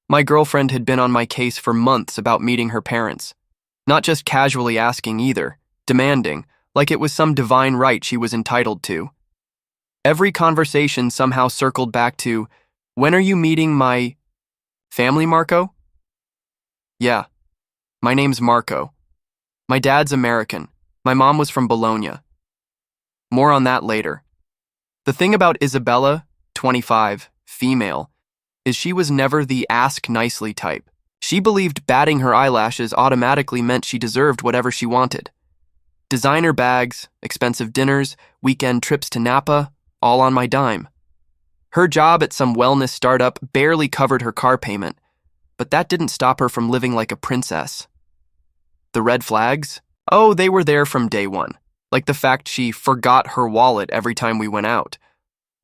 My girlfriend had been on my case for months about meeting her parents. Not just casually asking either, demanding, like it was some divine right she was entitled to. Every conversation somehow circled back to, "When are you meeting my family, Marco?" Yeah, my name's Marco. My dad's American. My mom was from Bologna. More on that later. The thing about Isabella, 25, female, is she was never the ask nicely type. She believed batting her eyelashes automatically meant she deserved whatever she wanted. Designer bags, expensive dinners, weekend trips to Napa, all on my dime. Her job at some wellness startup barely covered her car payment, but that didn't stop her from living like a princess. The red flags? Oh, they were there from day one, like the fact she forgot her wallet every time we went out,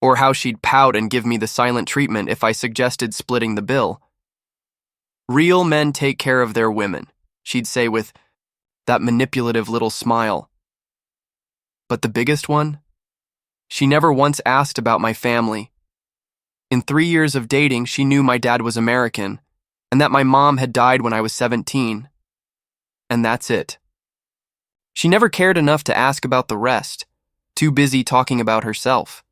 or how she'd pout and give me the silent treatment if I suggested splitting the bill. "Real men take care of their women," she'd say with that manipulative little smile. But the biggest one? She never once asked about my family. In 3 years of dating, she knew my dad was American, and that my mom had died when I was 17. And that's it. She never cared enough to ask about the rest, too busy talking about herself.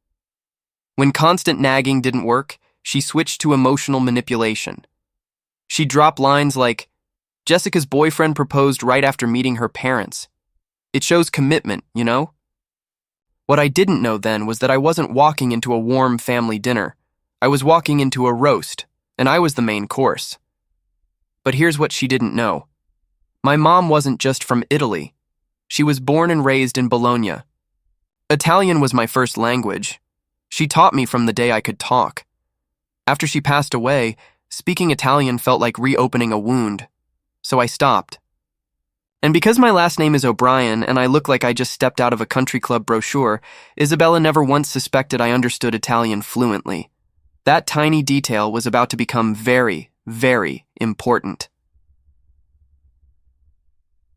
When constant nagging didn't work, she switched to emotional manipulation. She'd drop lines like, "Jessica's boyfriend proposed right after meeting her parents. It shows commitment, you know?" What I didn't know then was that I wasn't walking into a warm family dinner. I was walking into a roast, and I was the main course. But here's what she didn't know. My mom wasn't just from Italy. She was born and raised in Bologna. Italian was my first language. She taught me from the day I could talk. After she passed away, speaking Italian felt like reopening a wound, so I stopped. And because my last name is O'Brien and I look like I just stepped out of a country club brochure, Isabella never once suspected I understood Italian fluently. That tiny detail was about to become very, very important.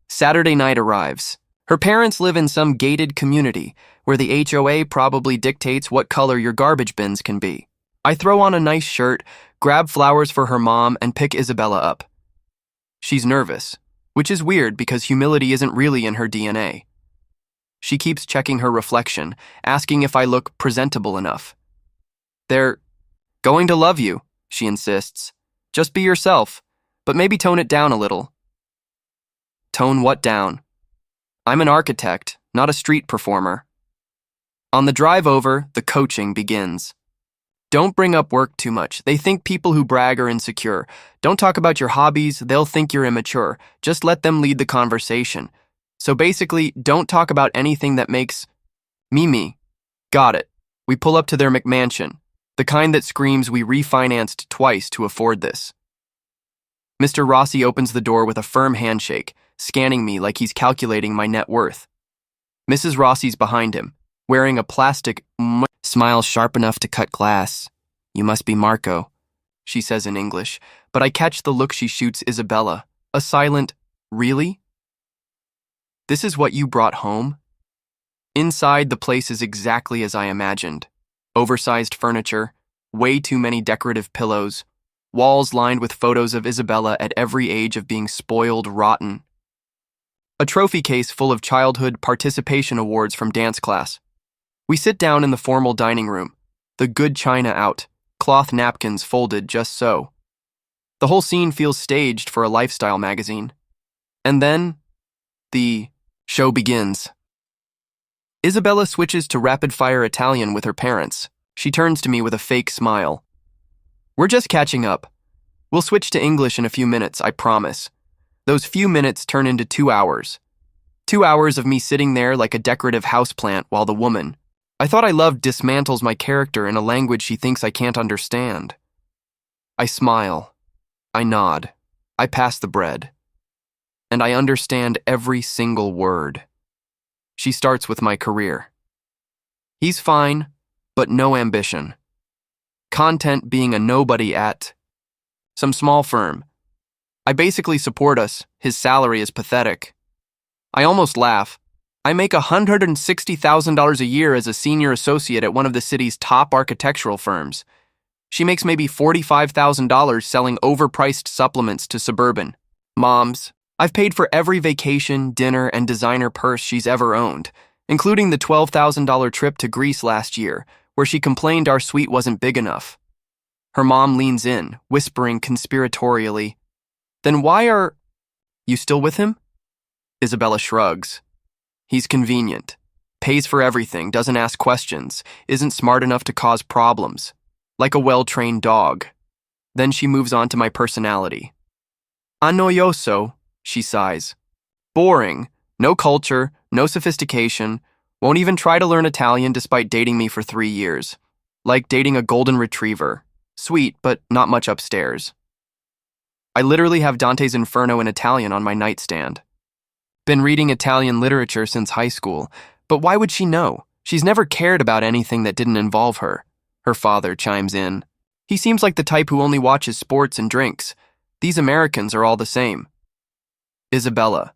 Saturday night arrives. Her parents live in some gated community where the HOA probably dictates what color your garbage bins can be. I throw on a nice shirt, grab flowers for her mom, and pick Isabella up. She's nervous, which is weird because humility isn't really in her DNA. She keeps checking her reflection, asking if I look presentable enough. "They're going to love you," she insists. "Just be yourself, but maybe tone it down a little." Tone what down? I'm an architect, not a street performer. On the drive over, the coaching begins. Don't bring up work too much. They think people who brag are insecure. Don't talk about your hobbies. They'll think you're immature. Just let them lead the conversation. So basically, don't talk about anything that makes me. Got it. We pull up to their McMansion, the kind that screams we refinanced twice to afford this. Mr. Rossi opens the door with a firm handshake, scanning me like he's calculating my net worth. Mrs. Rossi's behind him, wearing a plastic smile sharp enough to cut glass. "You must be Marco," she says in English, but I catch the look she shoots Isabella, a silent, "Really? This is what you brought home?" Inside, the place is exactly as I imagined. Oversized furniture, way too many decorative pillows, walls lined with photos of Isabella at every age of being spoiled rotten. A trophy case full of childhood participation awards from dance class. We sit down in the formal dining room, the good china out, cloth napkins folded just so. The whole scene feels staged for a lifestyle magazine. And then, the show begins. Isabella switches to rapid-fire Italian with her parents. She turns to me with a fake smile. "We're just catching up. We'll switch to English in a few minutes, I promise." Those few minutes turn into 2 hours. 2 hours of me sitting there like a decorative houseplant while the woman I thought I loved dismantles my character in a language she thinks I can't understand. I smile. I nod. I pass the bread. And I understand every single word. She starts with my career. He's fine, but no ambition. Content being a nobody at some small firm. I basically support us. His salary is pathetic. I almost laugh. I make $160,000 a year as a senior associate at one of the city's top architectural firms. She makes maybe $45,000 selling overpriced supplements to suburban moms. I've paid for every vacation, dinner, and designer purse she's ever owned, including the $12,000 trip to Greece last year, where she complained our suite wasn't big enough. Her mom leans in, whispering conspiratorially, "Then why are you still with him?" Isabella shrugs. "He's convenient, pays for everything, doesn't ask questions, isn't smart enough to cause problems. Like a well-trained dog." Then she moves on to my personality. "Annoyoso," she sighs. "Boring, no culture, no sophistication, won't even try to learn Italian despite dating me for 3 years. Like dating a golden retriever. Sweet, but not much upstairs." I literally have Dante's Inferno in Italian on my nightstand. Been reading Italian literature since high school, but why would she know? She's never cared about anything that didn't involve her. Her father chimes in. "He seems like the type who only watches sports and drinks. These Americans are all the same." Isabella.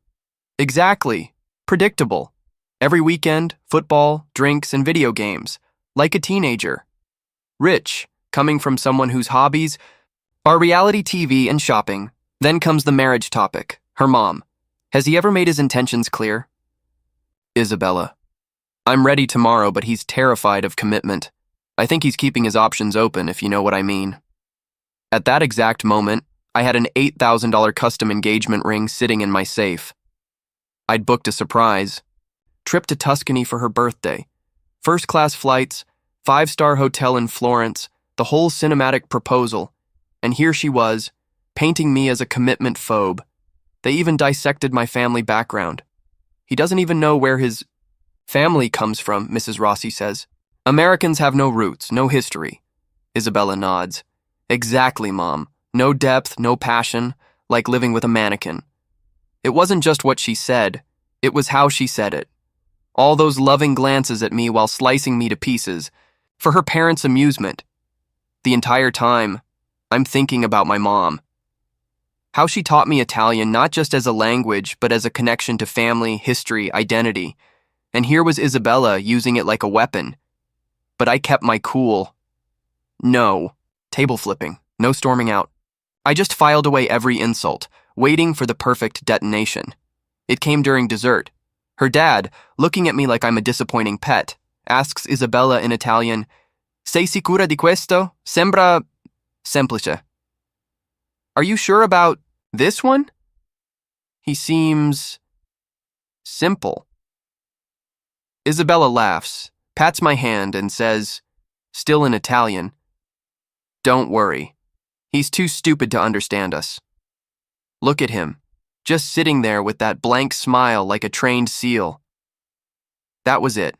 "Exactly. Predictable. Every weekend, football, drinks, and video games. Like a teenager. Rich, coming from someone whose hobbies are reality TV and shopping." Then comes the marriage topic. Her mom. "Has he ever made his intentions clear?" Isabella. "I'm ready tomorrow, but he's terrified of commitment. I think he's keeping his options open, if you know what I mean." At that exact moment, I had an $8,000 custom engagement ring sitting in my safe. I'd booked a surprise. Trip to Tuscany for her birthday. First-class flights, 5-star hotel in Florence, the whole cinematic proposal. And here she was, painting me as a commitment phobe. They even dissected my family background. "He doesn't even know where his family comes from," Mrs. Rossi says. "Americans have no roots, no history." Isabella nods. "Exactly, Mom. No depth, no passion, like living with a mannequin." It wasn't just what she said, it was how she said it. All those loving glances at me while slicing me to pieces, for her parents' amusement. The entire time, I'm thinking about my mom. How she taught me Italian not just as a language, but as a connection to family, history, identity. And here was Isabella using it like a weapon. But I kept my cool. No. Table flipping. No storming out. I just filed away every insult, waiting for the perfect detonation. It came during dessert. Her dad, looking at me like I'm a disappointing pet, asks Isabella in Italian, "Sei sicura di questo? Sembra semplice." "Are you sure about this one?" "He seems simple." Isabella laughs, pats my hand, and says, still in Italian, "Don't worry. He's too stupid to understand us. Look at him, just sitting there with that blank smile like a trained seal." That was it.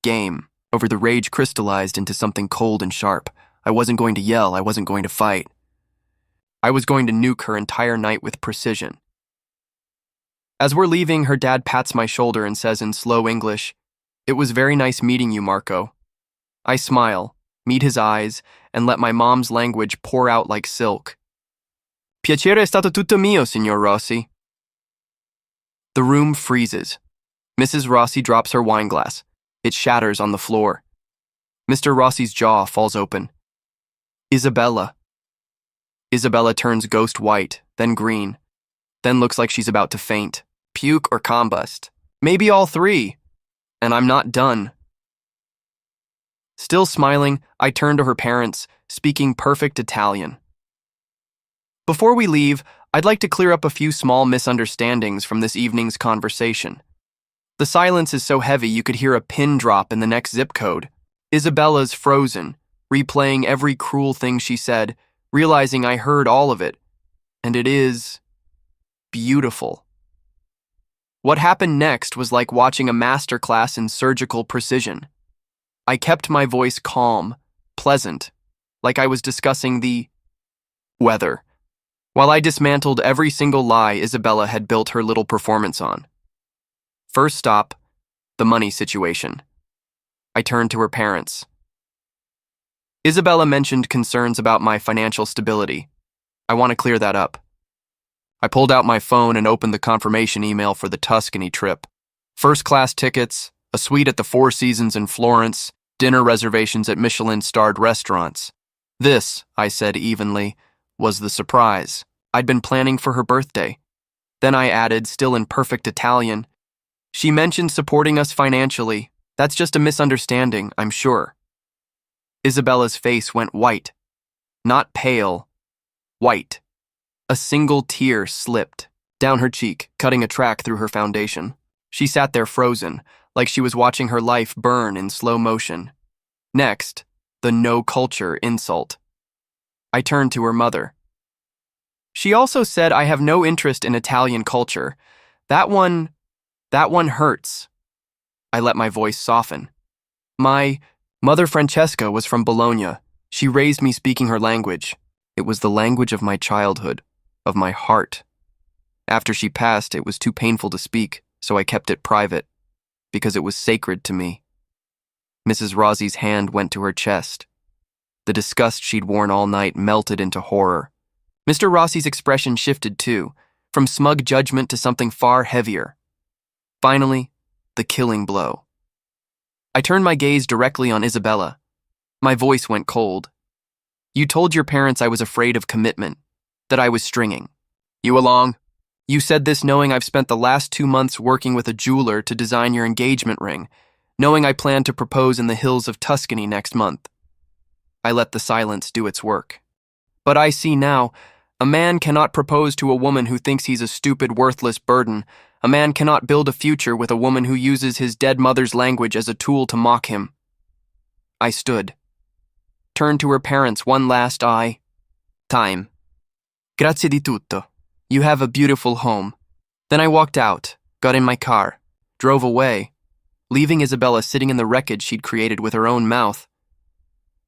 Game. Over the rage crystallized into something cold and sharp. I wasn't going to yell, I wasn't going to fight. I was going to nuke her entire night with precision. As we're leaving, her dad pats my shoulder and says in slow English, "It was very nice meeting you, Marco." I smile, meet his eyes, and let my mom's language pour out like silk. "Piacere è stato tutto mio, signor Rossi." The room freezes. Mrs. Rossi drops her wineglass. It shatters on the floor. Mr. Rossi's jaw falls open. "Isabella." Isabella turns ghost white, then green, then looks like she's about to faint, puke or combust. Maybe all three. And I'm not done. Still smiling, I turn to her parents, speaking perfect Italian. Before we leave, I'd like to clear up a few small misunderstandings from this evening's conversation. The silence is so heavy you could hear a pin drop in the next zip code. Isabella's frozen, replaying every cruel thing she said, realizing I heard all of it. And it is beautiful. What happened next was like watching a masterclass in surgical precision. I kept my voice calm, pleasant, like I was discussing the weather, while I dismantled every single lie Isabella had built her little performance on. First stop, the money situation. I turned to her parents. Isabella mentioned concerns about my financial stability. I want to clear that up. I pulled out my phone and opened the confirmation email for the Tuscany trip. First-class tickets, a suite at the Four Seasons in Florence, dinner reservations at Michelin-starred restaurants. This, I said evenly, was the surprise. I'd been planning for her birthday. Then I added, still in perfect Italian, she mentioned supporting us financially. That's just a misunderstanding, I'm sure. Isabella's face went white. Not pale, white. A single tear slipped down her cheek, cutting a track through her foundation. She sat there frozen, like she was watching her life burn in slow motion. Next, the no-culture insult. I turned to her mother. She also said I have no interest in Italian culture. That one hurts. I let my voice soften. My mother Francesca was from Bologna. She raised me speaking her language. It was the language of my childhood, of my heart. After she passed, it was too painful to speak, so I kept it private, because it was sacred to me. Mrs. Rossi's hand went to her chest. The disgust she'd worn all night melted into horror. Mr. Rossi's expression shifted too, from smug judgment to something far heavier. Finally, the killing blow. I turned my gaze directly on Isabella. My voice went cold. You told your parents I was afraid of commitment, that I was stringing you along. You said this knowing I've spent the last 2 months working with a jeweler to design your engagement ring, knowing I plan to propose in the hills of Tuscany next month. I let the silence do its work. But I see now, a man cannot propose to a woman who thinks he's a stupid, worthless burden. A man cannot build a future with a woman who uses his dead mother's language as a tool to mock him. I stood, turned to her parents one last time. Grazie di tutto. You have a beautiful home. Then I walked out, got in my car, drove away, leaving Isabella sitting in the wreckage she'd created with her own mouth.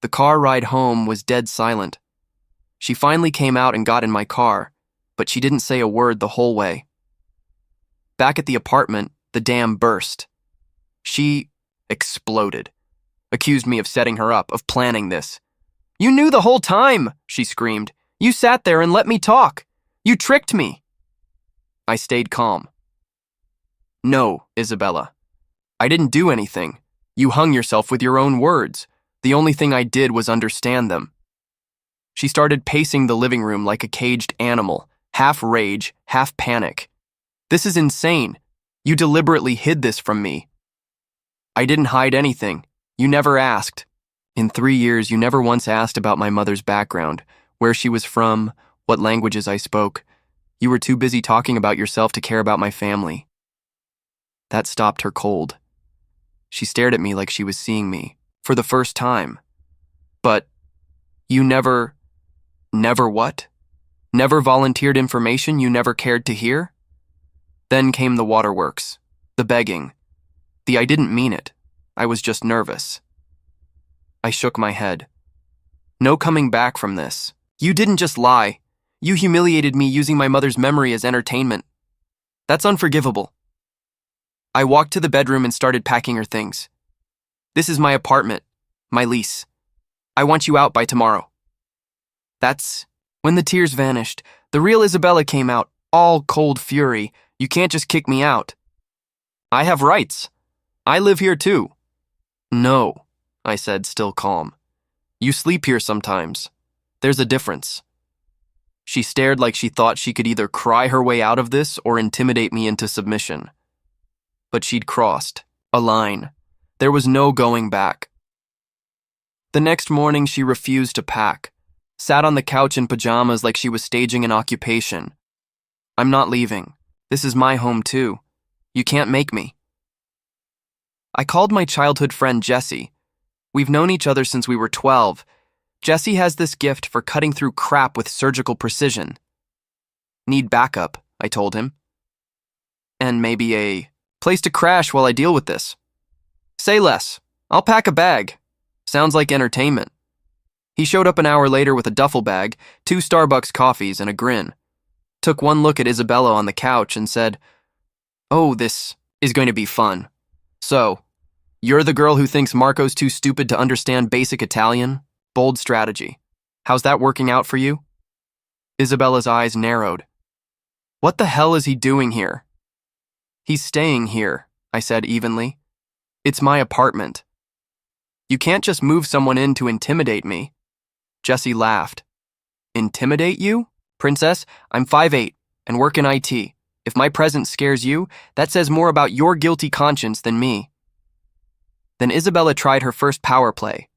The car ride home was dead silent. She finally came out and got in my car, but she didn't say a word the whole way. Back at the apartment, the dam burst. She exploded, accused me of setting her up, of planning this. You knew the whole time, she screamed. You sat there and let me talk. You tricked me. I stayed calm. No, Isabella. I didn't do anything. You hung yourself with your own words. The only thing I did was understand them. She started pacing the living room like a caged animal, half rage, half panic. This is insane. You deliberately hid this from me. I didn't hide anything. You never asked. In 3 years, you never once asked about my mother's background, where she was from, what languages I spoke. You were too busy talking about yourself to care about my family. That stopped her cold. She stared at me like she was seeing me, for the first time. But you never what? Never volunteered information you never cared to hear? Then came the waterworks, the begging, the I didn't mean it. I was just nervous. I shook my head. No coming back from this. You didn't just lie. You humiliated me using my mother's memory as entertainment. That's unforgivable. I walked to the bedroom and started packing her things. This is my apartment, my lease. I want you out by tomorrow. That's when the tears vanished. The real Isabella came out, all cold fury. You can't just kick me out. I have rights. I live here too. No, I said, still calm. You sleep here sometimes. There's a difference. She stared like she thought she could either cry her way out of this or intimidate me into submission. But she'd crossed a line. There was no going back. The next morning, she refused to pack, sat on the couch in pajamas like she was staging an occupation. I'm not leaving. This is my home too. You can't make me. I called my childhood friend Jessie. We've known each other since we were 12. Jessie has this gift for cutting through crap with surgical precision. Need backup, I told him. And maybe a place to crash while I deal with this. Say less. I'll pack a bag. Sounds like entertainment. He showed up an hour later with a duffel bag, 2 Starbucks coffees, and a grin. Took one look at Isabella on the couch and said, "Oh, this is going to be fun. So, you're the girl who thinks Marco's too stupid to understand basic Italian? Bold strategy. How's that working out for you?" Isabella's eyes narrowed. What the hell is he doing here? He's staying here, I said evenly. It's my apartment. You can't just move someone in to intimidate me. Jesse laughed. Intimidate you? Princess, I'm 5'8" and work in IT. If my presence scares you, that says more about your guilty conscience than me. Then Isabella tried her first power play.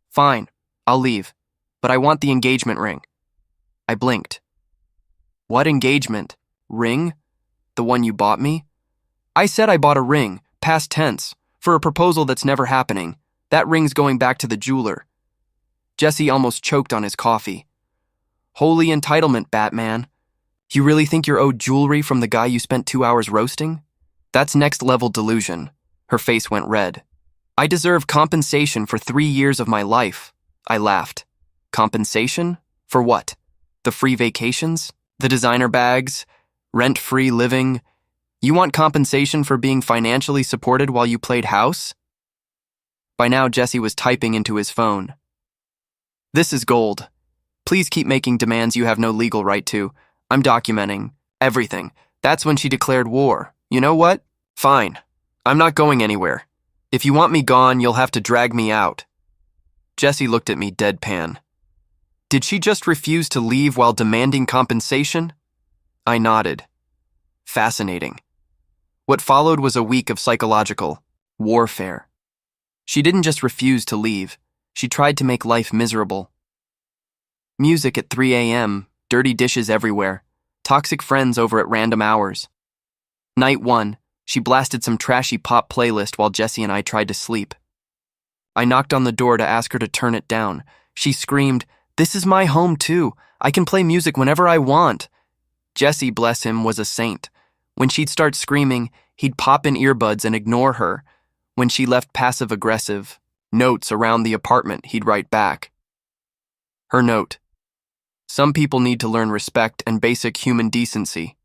Fine, I'll leave, but I want the engagement ring. I blinked. What engagement? Ring? The one you bought me? I said I bought a ring, past tense, for a proposal that's never happening. That ring's going back to the jeweler. Jesse almost choked on his coffee. Holy entitlement, Batman. You really think you're owed jewelry from the guy you spent 2 hours roasting? That's next-level delusion. Her face went red. I deserve compensation for 3 years of my life. I laughed. Compensation? For what? The free vacations? The designer bags? Rent-free living? You want compensation for being financially supported while you played house? By now, Jesse was typing into his phone. This is gold. Please keep making demands you have no legal right to. I'm documenting everything. That's when she declared war. You know what? Fine. I'm not going anywhere. If you want me gone, you'll have to drag me out. Jesse looked at me deadpan. Did she just refuse to leave while demanding compensation? I nodded. Fascinating. What followed was a week of psychological warfare. She didn't just refuse to leave. She tried to make life miserable. Music at 3 a.m., dirty dishes everywhere, toxic friends over at random hours. Night 1, she blasted some trashy pop playlist while Jesse and I tried to sleep. I knocked on the door to ask her to turn it down. She screamed, "This is my home too. I can play music whenever I want." Jesse, bless him, was a saint. When she'd start screaming, he'd pop in earbuds and ignore her. When she left passive-aggressive notes around the apartment, he'd write back. Her note. Some people need to learn respect and basic human decency.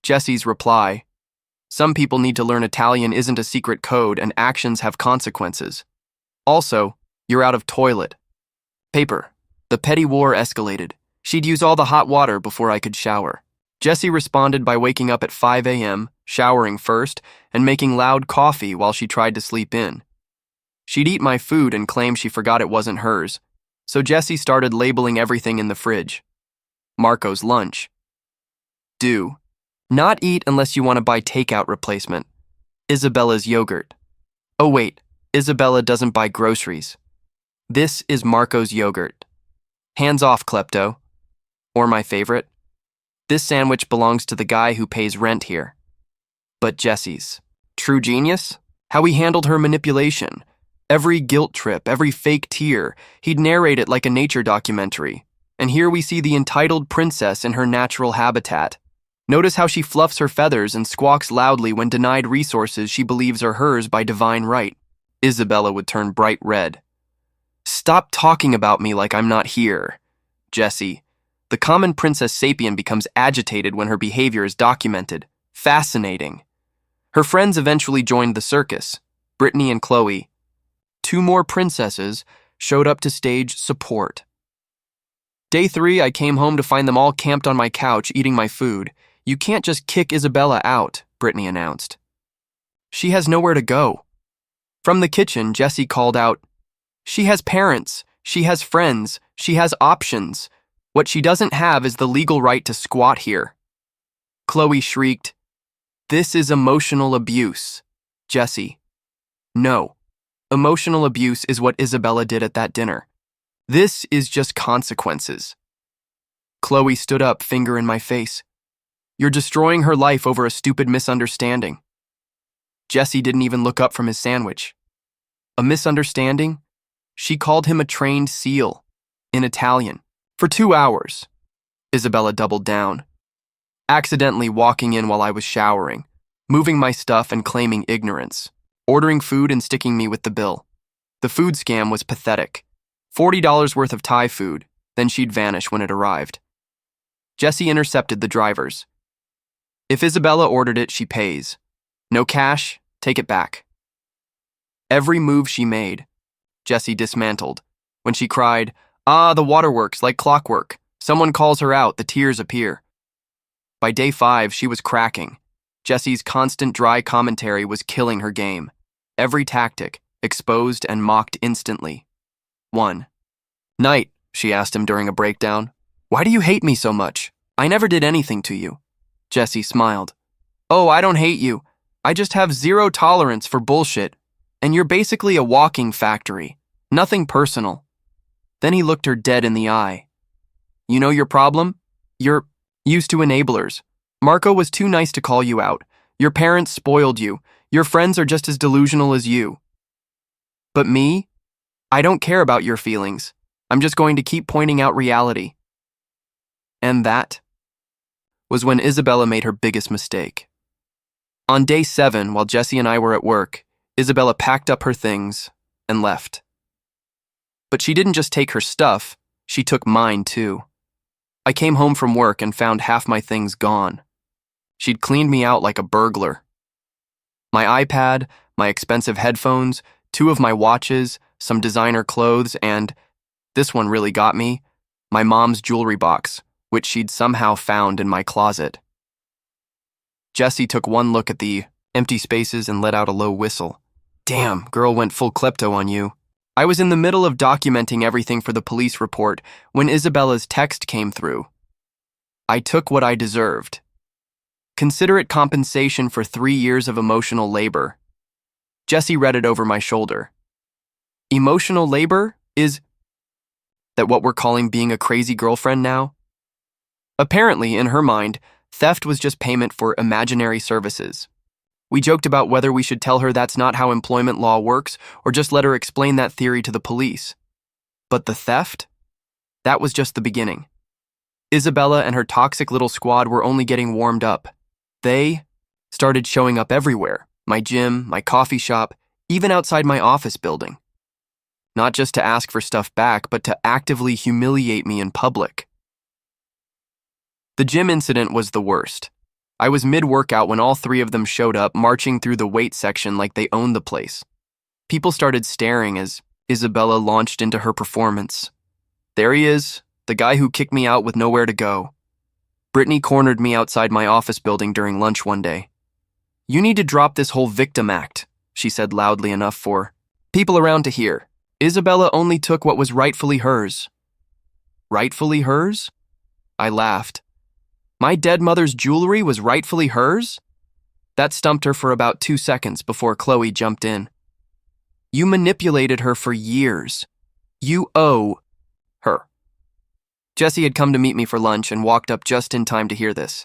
Jesse's reply. Some people need to learn Italian isn't a secret code and actions have consequences. Also, you're out of toilet. Paper. The petty war escalated. She'd use all the hot water before I could shower. Jesse responded by waking up at 5 a.m., showering first, and making loud coffee while she tried to sleep in. She'd eat my food and claim she forgot it wasn't hers, so Jesse started labeling everything in the fridge. Marco's lunch. Do. Not eat unless you want to buy takeout replacement. Isabella's yogurt. Oh wait, Isabella doesn't buy groceries. This is Marco's yogurt. Hands off, klepto. Or my favorite. This sandwich belongs to the guy who pays rent here. But Jesse's. True genius? How he handled her manipulation. Every guilt trip, every fake tear, he'd narrate it like a nature documentary. And here we see the entitled princess in her natural habitat. Notice how she fluffs her feathers and squawks loudly when denied resources she believes are hers by divine right. Isabella would turn bright red. Stop talking about me like I'm not here. Jesse. The common Princess Sapien becomes agitated when her behavior is documented. Fascinating. Her friends eventually joined the circus, Brittany and Chloe. 2 more princesses showed up to stage support. Day 3, I came home to find them all camped on my couch eating my food. You can't just kick Isabella out, Brittany announced. She has nowhere to go. From the kitchen, Jesse called out, She has parents, she has friends, she has options. What she doesn't have is the legal right to squat here. Chloe shrieked, This is emotional abuse. Jesse. No. Emotional abuse is what Isabella did at that dinner. This is just consequences. Chloe stood up, finger in my face. You're destroying her life over a stupid misunderstanding. Jesse didn't even look up from his sandwich. A misunderstanding? She called him a trained seal, in Italian, for 2 hours. Isabella doubled down, accidentally walking in while I was showering, moving my stuff and claiming ignorance, ordering food and sticking me with the bill. The food scam was pathetic. $40 worth of Thai food, then she'd vanish when it arrived. Jesse intercepted the drivers. If Isabella ordered it, she pays. No cash, take it back. Every move she made, Jesse dismantled. When she cried, the waterworks, like clockwork. Someone calls her out, the tears appear. By day 5, she was cracking. Jesse's constant dry commentary was killing her game. Every tactic, exposed and mocked instantly. 1. Night, she asked him during a breakdown. Why do you hate me so much? I never did anything to you. Jesse smiled. Oh, I don't hate you. I just have zero tolerance for bullshit. And you're basically a walking factory. Nothing personal. Then he looked her dead in the eye. You know your problem? You're used to enablers. Marco was too nice to call you out. Your parents spoiled you. Your friends are just as delusional as you. But me? I don't care about your feelings. I'm just going to keep pointing out reality. And that was when Isabella made her biggest mistake. On day 7, while Jesse and I were at work, Isabella packed up her things and left. But she didn't just take her stuff, she took mine too. I came home from work and found half my things gone. She'd cleaned me out like a burglar. My iPad, my expensive headphones, 2 of my watches, some designer clothes, and, this one really got me, my mom's jewelry box, which she'd somehow found in my closet. Jesse took one look at the empty spaces and let out a low whistle. Damn, girl went full klepto on you. I was in the middle of documenting everything for the police report when Isabella's text came through. I took what I deserved. Consider it compensation for 3 years of emotional labor. Jesse read it over my shoulder. Emotional labor? Is that what we're calling being a crazy girlfriend now? Apparently, in her mind, theft was just payment for imaginary services. We joked about whether we should tell her that's not how employment law works or just let her explain that theory to the police. But the theft? That was just the beginning. Isabella and her toxic little squad were only getting warmed up. They started showing up everywhere, my gym, my coffee shop, even outside my office building. Not just to ask for stuff back, but to actively humiliate me in public. The gym incident was the worst. I was mid-workout when all 3 of them showed up, marching through the weight section like they owned the place. People started staring as Isabella launched into her performance. There he is, the guy who kicked me out with nowhere to go. Brittany cornered me outside my office building during lunch one day. You need to drop this whole victim act, she said loudly enough for people around to hear. Isabella only took what was rightfully hers. Rightfully hers? I laughed. My dead mother's jewelry was rightfully hers? That stumped her for about 2 seconds before Chloe jumped in. You manipulated her for years. You owe her. Jesse had come to meet me for lunch and walked up just in time to hear this.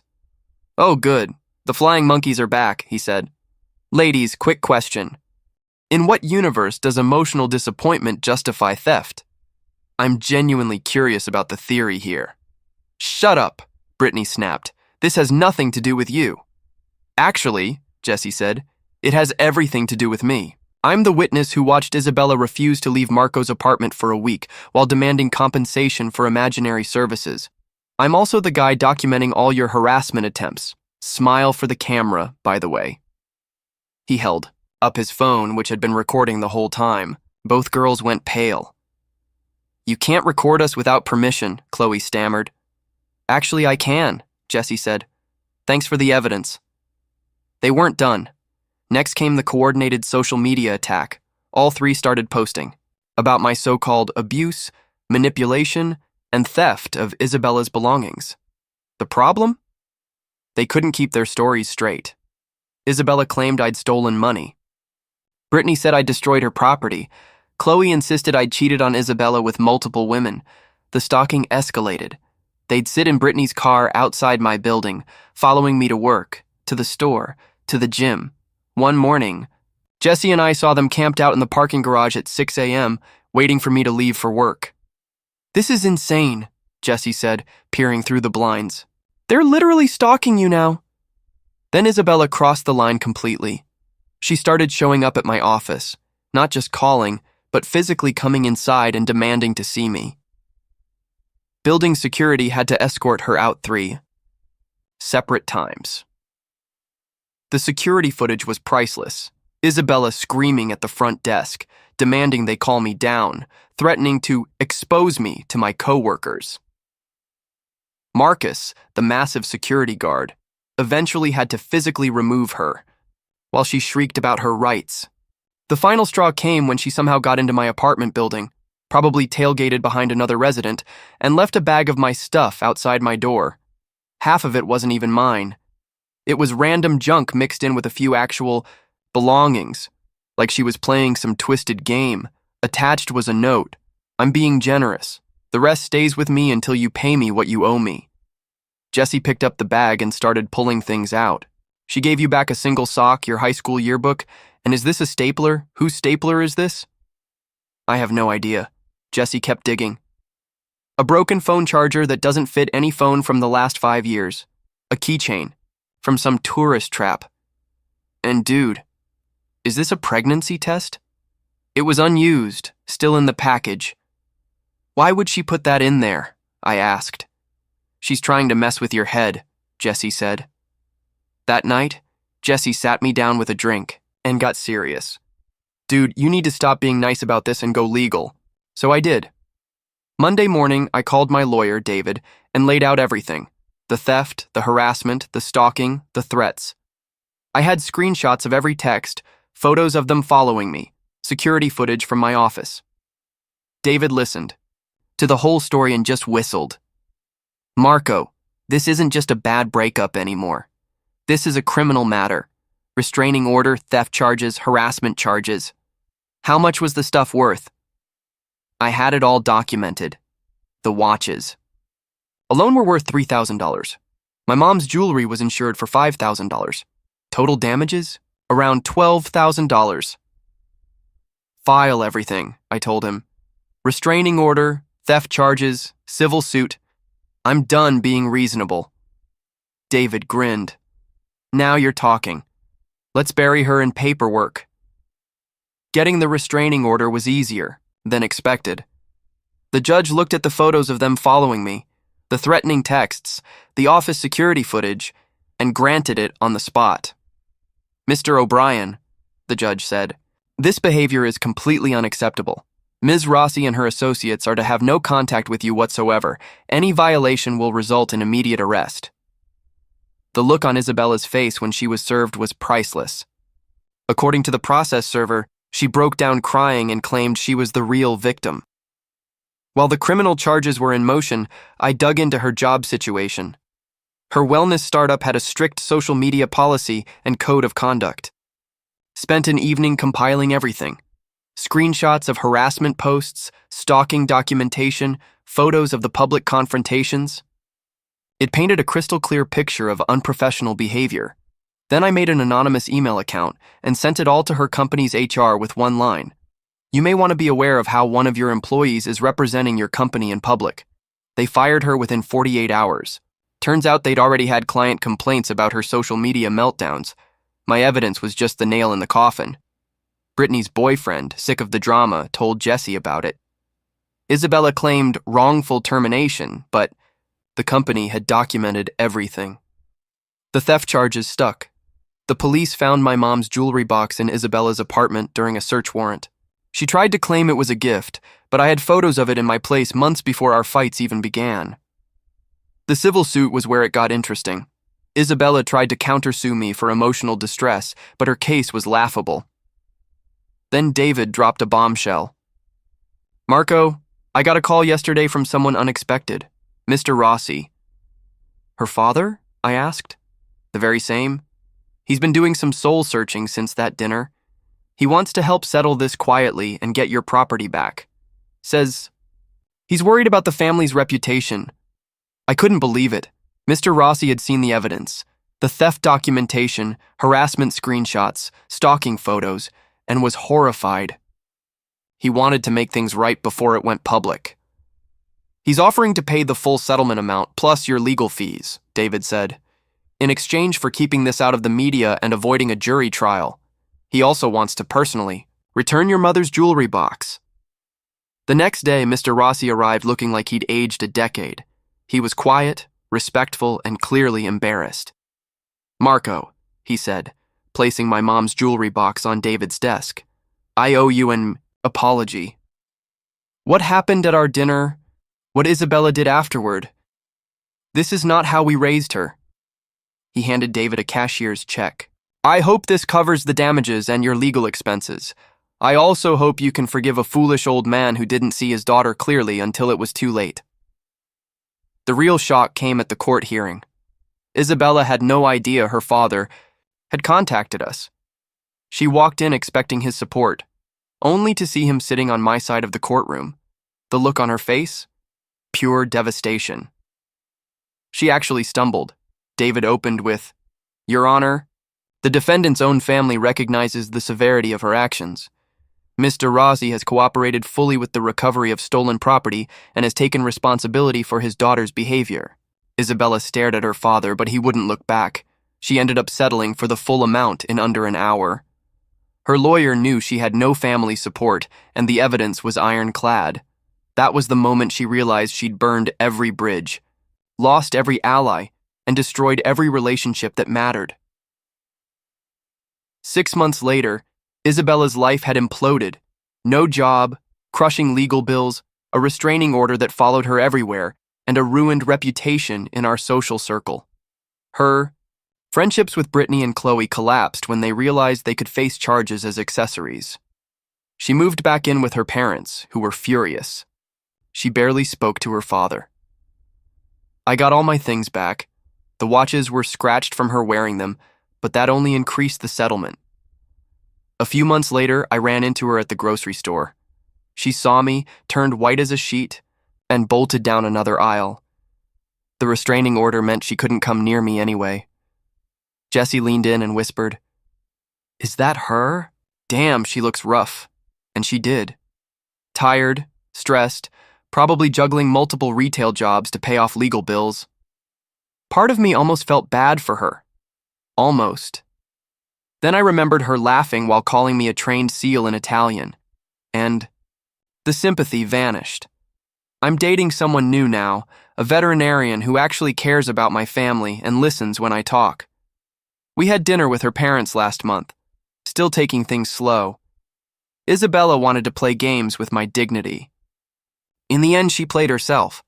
Oh, good. The flying monkeys are back, he said. Ladies, quick question. In what universe does emotional disappointment justify theft? I'm genuinely curious about the theory here. Shut up, Brittany snapped. This has nothing to do with you. Actually, Jesse said, it has everything to do with me. I'm the witness who watched Isabella refuse to leave Marco's apartment for a week while demanding compensation for imaginary services. I'm also the guy documenting all your harassment attempts. Smile for the camera, by the way. He held up his phone, which had been recording the whole time. Both girls went pale. You can't record us without permission, Chloe stammered. Actually, I can, Jesse said. Thanks for the evidence. They weren't done. Next came the coordinated social media attack. All 3 started posting about my so-called abuse, manipulation, and theft of Isabella's belongings. The problem? They couldn't keep their stories straight. Isabella claimed I'd stolen money. Brittany said I'd destroyed her property. Chloe insisted I'd cheated on Isabella with multiple women. The stalking escalated. They'd sit in Brittany's car outside my building, following me to work, to the store, to the gym. One morning, Jesse and I saw them camped out in the parking garage at 6 a.m., waiting for me to leave for work. This is insane, Jesse said, peering through the blinds. They're literally stalking you now. Then Isabella crossed the line completely. She started showing up at my office, not just calling, but physically coming inside and demanding to see me. Building security had to escort her out 3 separate times. The security footage was priceless. Isabella screaming at the front desk, demanding they call me down, threatening to expose me to my coworkers. Marcus, the massive security guard, eventually had to physically remove her, while she shrieked about her rights. The final straw came when she somehow got into my apartment building. probably tailgated behind another resident, and left a bag of my stuff outside my door. Half of it wasn't even mine. It was random junk mixed in with a few actual belongings, like she was playing some twisted game. Attached was a note. I'm being generous. The rest stays with me until you pay me what you owe me. Jessie picked up the bag and started pulling things out. She gave you back a single sock, your high school yearbook, and is this a stapler? Whose stapler is this? I have no idea. Jessie kept digging. A broken phone charger that doesn't fit any phone from the last 5 years. A keychain from some tourist trap. And dude, is this a pregnancy test? It was unused, still in the package. Why would she put that in there? I asked. She's trying to mess with your head, Jessie said. That night, Jessie sat me down with a drink and got serious. Dude, you need to stop being nice about this and go legal. So I did. Monday morning, I called my lawyer, David, and laid out everything. The theft, the harassment, the stalking, the threats. I had screenshots of every text, photos of them following me, security footage from my office. David listened to the whole story and just whistled. Marco, this isn't just a bad breakup anymore. This is a criminal matter. Restraining order, theft charges, harassment charges. How much was the stuff worth? I had it all documented. The watches alone were worth $3,000. My mom's jewelry was insured for $5,000. Total damages? Around $12,000. File everything, I told him. Restraining order, theft charges, civil suit. I'm done being reasonable. David grinned. Now you're talking. Let's bury her in paperwork. Getting the restraining order was easier than expected. The judge looked at the photos of them following me, the threatening texts, the office security footage, and granted it on the spot. Mr. O'Brien, the judge said, this behavior is completely unacceptable. Ms. Rossi and her associates are to have no contact with you whatsoever. Any violation will result in immediate arrest. The look on Isabella's face when she was served was priceless. According to the process server, she broke down crying and claimed she was the real victim. While the criminal charges were in motion, I dug into her job situation. Her wellness startup had a strict social media policy and code of conduct. Spent an evening compiling everything. Screenshots of harassment posts, stalking documentation, photos of the public confrontations. It painted a crystal clear picture of unprofessional behavior. Then I made an anonymous email account and sent it all to her company's HR with one line. You may want to be aware of how one of your employees is representing your company in public. They fired her within 48 hours. Turns out they'd already had client complaints about her social media meltdowns. My evidence was just the nail in the coffin. Brittany's boyfriend, sick of the drama, told Jessie about it. Isabella claimed wrongful termination, but the company had documented everything. The theft charges stuck. The police found my mom's jewelry box in Isabella's apartment during a search warrant. She tried to claim it was a gift, but I had photos of it in my place months before our fights even began. The civil suit was where it got interesting. Isabella tried to countersue me for emotional distress, but her case was laughable. Then David dropped a bombshell. Marco, I got a call yesterday from someone unexpected. Mr. Rossi. Her father? I asked. The very same. He's been doing some soul searching since that dinner. He wants to help settle this quietly and get your property back. Says he's worried about the family's reputation. I couldn't believe it. Mr. Rossi had seen the evidence, the theft documentation, harassment screenshots, stalking photos, and was horrified. He wanted to make things right before it went public. He's offering to pay the full settlement amount plus your legal fees, David said, in exchange for keeping this out of the media and avoiding a jury trial. He also wants to personally return your mother's jewelry box. The next day, Mr. Rossi arrived looking like he'd aged a decade. He was quiet, respectful, and clearly embarrassed. Marco, he said, placing my mom's jewelry box on David's desk. I owe you an apology. What happened at our dinner? What Isabella did afterward? This is not how we raised her. He handed David a cashier's check. I hope this covers the damages and your legal expenses. I also hope you can forgive a foolish old man who didn't see his daughter clearly until it was too late. The real shock came at the court hearing. Isabella had no idea her father had contacted us. She walked in expecting his support, only to see him sitting on my side of the courtroom. The look on her face? Pure devastation. She actually stumbled. David opened with, "Your Honor, the defendant's own family recognizes the severity of her actions. Mr. Rossi has cooperated fully with the recovery of stolen property and has taken responsibility for his daughter's behavior." Isabella stared at her father, but he wouldn't look back. She ended up settling for the full amount in under an hour. Her lawyer knew she had no family support, and the evidence was ironclad. That was the moment she realized she'd burned every bridge, lost every ally, and destroyed every relationship that mattered. 6 months later, Isabella's life had imploded. No job, crushing legal bills, a restraining order that followed her everywhere, and a ruined reputation in our social circle. Her friendships with Brittany and Chloe collapsed when they realized they could face charges as accessories. She moved back in with her parents, who were furious. She barely spoke to her father. I got all my things back. The watches were scratched from her wearing them, but that only increased the settlement. A few months later, I ran into her at the grocery store. She saw me, turned white as a sheet, and bolted down another aisle. The restraining order meant she couldn't come near me anyway. Jessie leaned in and whispered, "Is that her? Damn, she looks rough." And she did. Tired, stressed, probably juggling multiple retail jobs to pay off legal bills. Part of me almost felt bad for her. Almost. Then I remembered her laughing while calling me a trained seal in Italian, and the sympathy vanished. I'm dating someone new now, a veterinarian who actually cares about my family and listens when I talk. We had dinner with her parents last month, still taking things slow. Isabella wanted to play games with my dignity. In the end, she played herself.